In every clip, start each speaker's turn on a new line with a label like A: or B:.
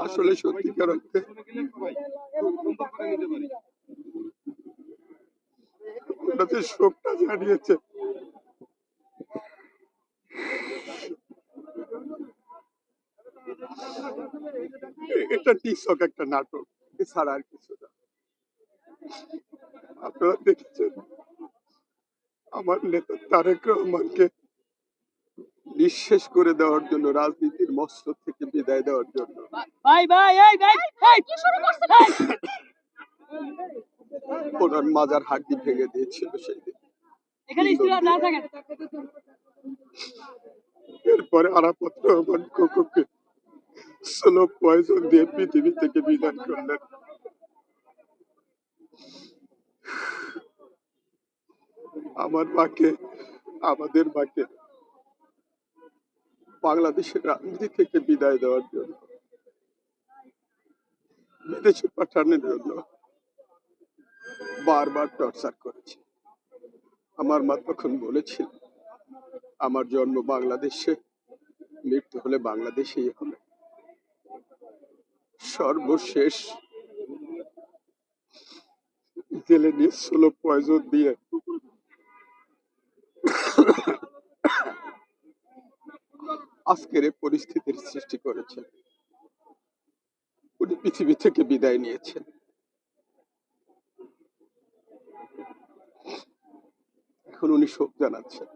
A: আসলে সত্যিকার অর্থে ওনাদের শোকটা জানিয়েছে। এটা টিকটক একটা নাটক, এছাড়া আর কিছু না। আপনারা দেখেছেন আমার নেতা তারেক রহমানকে নিঃশেষ করে দেওয়ার জন্য, রাজনীতির মস্তক থেকে বিদায় দেওয়ার জন্য ওনার মাজার হাড্ডি ভেঙে দিয়েছিল সেই দিন। এরপরে আরাফাত রহমান খোকনকে স্লো পয়জন দিয়ে পৃথিবী থেকে বিদায় করলেন। আমার মাকে, আমাদের মাকে বাংলাদেশের রাজনীতি থেকে বিদায় দেওয়ার জন্য, বিদেশে পাঠানোর জন্য বারবার টর্চার করেছে। আমার মা তখন বলেছিল আমার জন্ম বাংলাদেশে, মৃত্যু হলে বাংলাদেশেই হবে। সর্বশেষ জেলে নিয়ে স্লো পয়জন দিয়ে আজকের এই পরিস্থিতির সৃষ্টি করেছেন। উনি পৃথিবী থেকে বিদায় নিয়েছেন। এখন উনি শোক জানাচ্ছেন।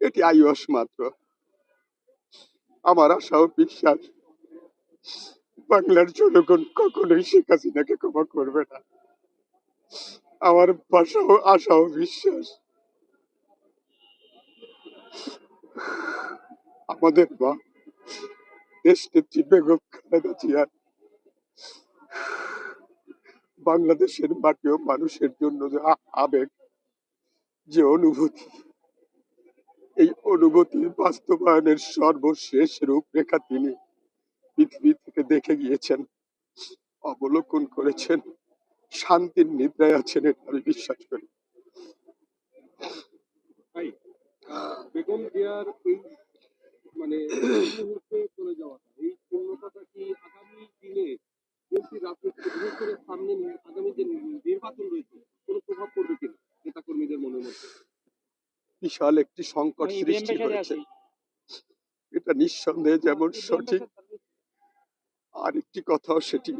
A: এটি আয়ুষ মাত্র। আমার আশা ও বিশ্বাস বাংলার জনগণ কখনোই শেখ হাসিনাকে ক্ষমা করবে না। আমার ভাষা ও আশা ও বিশ্বাস আমাদের মা দেশনেত্রী বেগম খালেদা জিয়ার বাংলাদেশের মাটি ও মানুষের জন্য যে আবেগ, যে অনুভূতি, এই অনুভূতি বাস্তবায়নের সর্বশেষ রূপরেখা তিনি পৃথিবী থেকে দেখে গিয়েছেন, অবলোকন করেছেন, শান্তির নিদ্রায় আছেন, এটা আমি বিশ্বাস করি। বেগম জিয়ার এই মানে মুহূর্তে চলে যাওয়াটা, এই শূন্যতাটা কি আগামী দিনে রাজনীতি, বিশেষ করে সামনে আগামী যে নির্বাচন রয়েছে, কোনো প্রভাব পড়বে কিনা নেতা কর্মীদের মনের মধ্যে? বিশাল একটি সংকট সৃষ্টি হয়েছে, এটা নিঃসন্দেহে যেমন সঠিক, আরেকটি কথাও সেটি,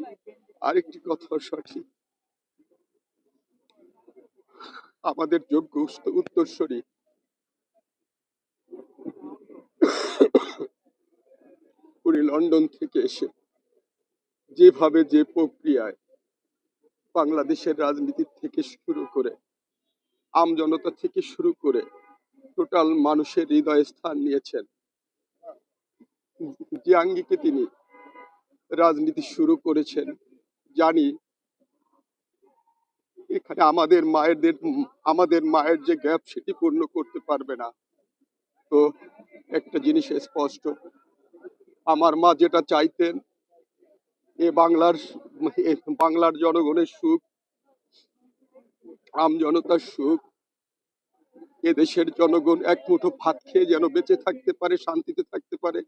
A: আরেকটি কথাও সঠিক। আমাদের যোগ্য উত্তরসূরি উনি লন্ডন থেকে এসে যেভাবে, যে প্রক্রিয়ায় বাংলাদেশের রাজনীতি থেকে শুরু করে, আমজনতা থেকে শুরু করে টোটাল মানুষের হৃদয়ে স্থান নিয়েছেন, যে আঙ্গিকে তিনি রাজনীতি শুরু করেছেন, জানি এখানে আমাদের মায়ের যে গ্যাপ সেটি পূর্ণ করতে পারবে না। তো একটা জিনিস স্পষ্ট, আমার মা যেটা চাইতেন, বাংলার জনগণের সুখ, আমজনতার সুখ, এদেশের জনগণ এক মুঠো ভাত খেয়ে যেন বেঁচে থাকতে পারে, শান্তিতে থাকতে পারে,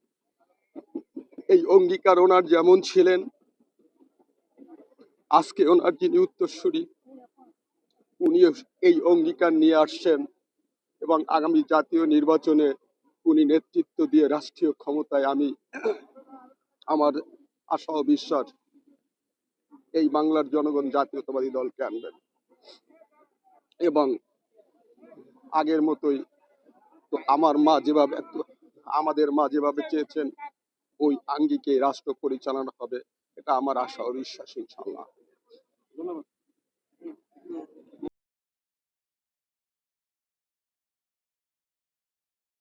A: এই অঙ্গীকার ওনার যেমন ছিলেন, আজকে ওনার যিনি উত্তরসূরি উনিও এই অঙ্গীকার নিয়ে আসছেন এবং আগামী জাতীয় নির্বাচনে উনি নেতৃত্ব দিয়ে রাষ্ট্রীয় ক্ষমতায় আমি আমার আশা ও বিশ্বাস এই বাংলার জনগণ জাতীয়তাবাদী দলকে আনবেন এবং আগের মতোই তো আমাদের মা যেভাবে চেয়েছেন ওই আঙ্গিকে রাষ্ট্র পরিচালনা হবে, এটা আমার আশা ও বিশ্বাস ইনশাআল্লাহ।